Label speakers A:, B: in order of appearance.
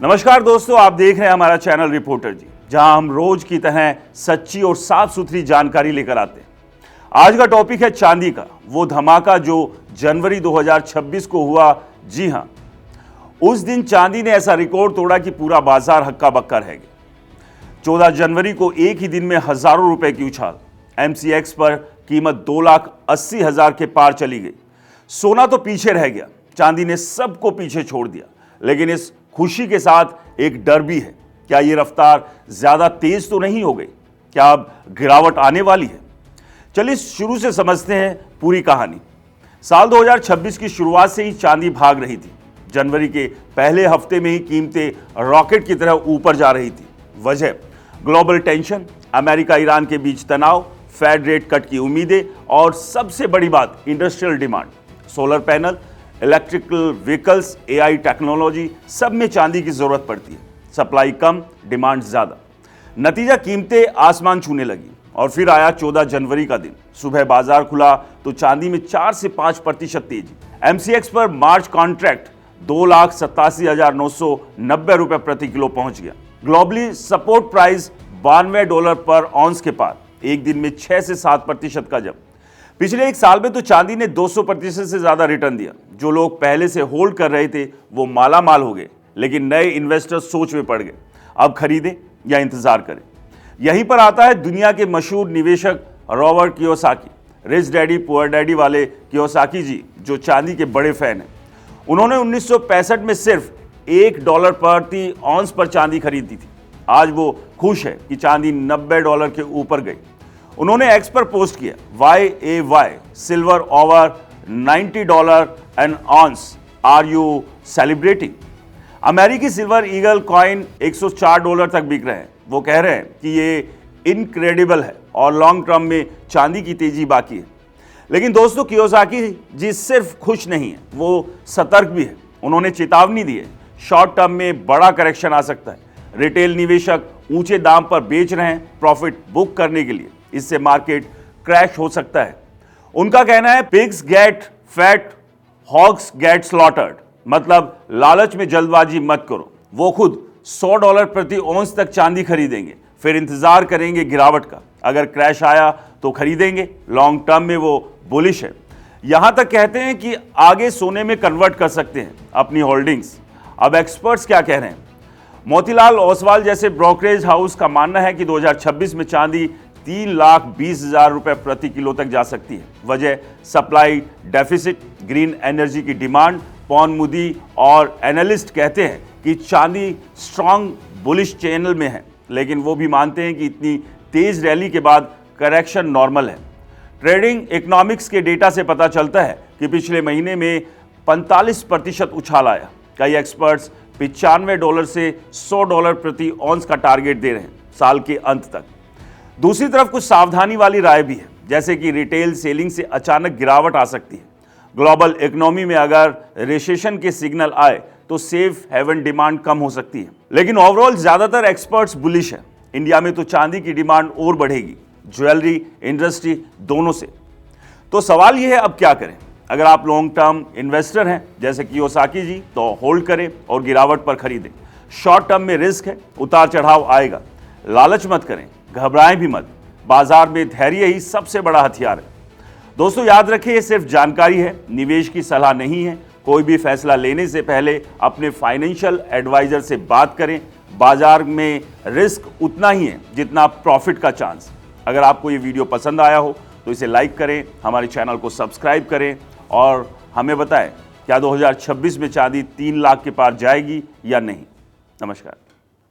A: नमस्कार दोस्तों, आप देख रहे हैं हमारा चैनल रिपोर्टर जी, जहां हम रोज की तरह सच्ची और साफ सुथरी जानकारी लेकर आते हैं। आज का टॉपिक है चांदी का, वो धमाका जो जनवरी 2026 को हुआ। जी हां, उस दिन चांदी ने ऐसा रिकॉर्ड तोड़ा कि पूरा बाजार हक्का बक्का रह गया। 14 जनवरी को एक ही दिन में हजारों रुपए की उछाल। MCX पर कीमत 2,80,000 के पार चली गई। सोना तो पीछे रह गया, चांदी ने सबको पीछे छोड़ दिया। लेकिन इस खुशी के साथ एक डर भी है। क्या ये रफ्तार ज्यादा तेज तो नहीं हो गई? क्या अब गिरावट आने वाली है? चलिए शुरू से समझते हैं पूरी कहानी। साल 2026 की शुरुआत से ही चांदी भाग रही थी। जनवरी के पहले हफ्ते में ही कीमतें रॉकेट की तरह ऊपर जा रही थी। वजह ग्लोबल टेंशन, अमेरिका ईरान के बीच तनाव, फेड रेट कट की उम्मीदें और सबसे बड़ी बात industrial demand. Solar panel, electrical vehicles, AI technology, सब में चांदी की जरूरत पड़ती है। सप्लाई कम, डिमांड ज्यादा। नतीजा कीमतें आसमान छूने लगी। और फिर आया 14 जनवरी का दिन। सुबह बाजार खुला तो चांदी में 4 से 5% तेजी। MCX पर मार्च कॉन्ट्रैक्ट 2,87,990 रुपए प्रति किलो पहुंच गया। ग्लोबली सपोर्ट प्राइस $92 पर ऑन्स के पार। एक दिन में 6 से 7% का जंप। पिछले एक साल में तो चांदी ने 200% से ज्यादा रिटर्न दिया। जो लोग पहले से होल्ड कर रहे थे वो माला माल हो गए, लेकिन नए इन्वेस्टर्स सोच में पड़ गए, अब खरीदें या इंतजार करें। यहीं पर आता है दुनिया के मशहूर निवेशक Robert Kiyosaki, rich daddy poor daddy वाले कियोसाकी जी, जो चांदी के बड़े फैन हैं। उन्होंने 1965 में सिर्फ $1 प्रति ऑन्स पर चांदी खरीदी थी। आज वो खुश है कि चांदी $90 के ऊपर गई। उन्होंने एक्स पर पोस्ट किया, YAY silver over $90 an ounce, are you celebrating? अमेरिकी सिल्वर ईगल कॉइन $104 तक बिक रहे हैं। वो कह रहे हैं कि ये इनक्रेडिबल है और लॉन्ग टर्म में चांदी की तेजी बाकी है। लेकिन दोस्तों, कियोसाकी जी सिर्फ खुश नहीं है, वो सतर्क भी है। उन्होंने चेतावनी दी है, शॉर्ट टर्म में बड़ा करेक्शन आ सकता है। रिटेल निवेशक ऊंचे दाम पर बेच रहे हैं प्रॉफिट बुक करने के लिए। इससे मार्केट क्रैश हो सकता है। उनका कहना है, pigs get fat, hogs get slaughtered. मतलब लालच में जल्दबाजी मत करो। वो खुद $100 प्रति औंस तक चांदी खरीदेंगे, फिर इंतजार करेंगे गिरावट का। अगर क्रैश आया तो खरीदेंगे। लॉन्ग टर्म में वो बुलिश है। यहां तक कहते हैं कि आगे सोने में कन्वर्ट कर सकते हैं अपनी होल्डिंग्स। अब एक्सपर्ट्स क्या कह रहे हैं? मोतीलाल ओसवाल जैसे ब्रोकरेज हाउस का मानना है कि 2026 में चांदी 3,20,000 रुपए प्रति किलो तक जा सकती है। वजह सप्लाई डेफिसिट, ग्रीन एनर्जी की डिमांड। पॉन मुदी और एनालिस्ट कहते हैं कि चांदी स्ट्रांग बुलिश चैनल में है, लेकिन वो भी मानते हैं कि इतनी तेज रैली के बाद करेक्शन नॉर्मल है। ट्रेडिंग इकोनॉमिक्स के डेटा से पता चलता है कि पिछले महीने में 45% उछाल आया। कई एक्सपर्ट्स $95 से $100 प्रति ऑन्स का टारगेट दे रहे हैं साल के अंत तक। दूसरी तरफ कुछ सावधानी वाली राय भी है, जैसे कि रिटेल सेलिंग से अचानक गिरावट आ सकती है। ग्लोबल इकोनॉमी में अगर रिसेशन के सिग्नल आए तो सेफ हेवन डिमांड कम हो सकती है। लेकिन ओवरऑल ज्यादातर एक्सपर्ट्स बुलिश है। इंडिया में तो चांदी की डिमांड और बढ़ेगी, ज्वेलरी इंडस्ट्री दोनों से। तो सवाल यह है, अब क्या करें? अगर आप लॉन्ग टर्म इन्वेस्टर हैं जैसे कियोसाकी जी, तो होल्ड करें और गिरावट पर खरीदें। शॉर्ट टर्म में रिस्क है, उतार चढ़ाव आएगा। लालच मत करें, घबराएं भी मत। बाजार में धैर्य ही सबसे बड़ा हथियार है। दोस्तों याद रखें, ये सिर्फ जानकारी है, निवेश की सलाह नहीं है। कोई भी फैसला लेने से पहले अपने फाइनेंशियल एडवाइजर से बात करें। बाजार में रिस्क उतना ही है जितना प्रॉफिट का चांस। अगर आपको ये वीडियो पसंद आया हो तो इसे लाइक करें, हमारे चैनल को सब्सक्राइब करें और हमें बताएं क्या 2026 में चांदी 3 लाख के पार जाएगी या नहीं। नमस्कार।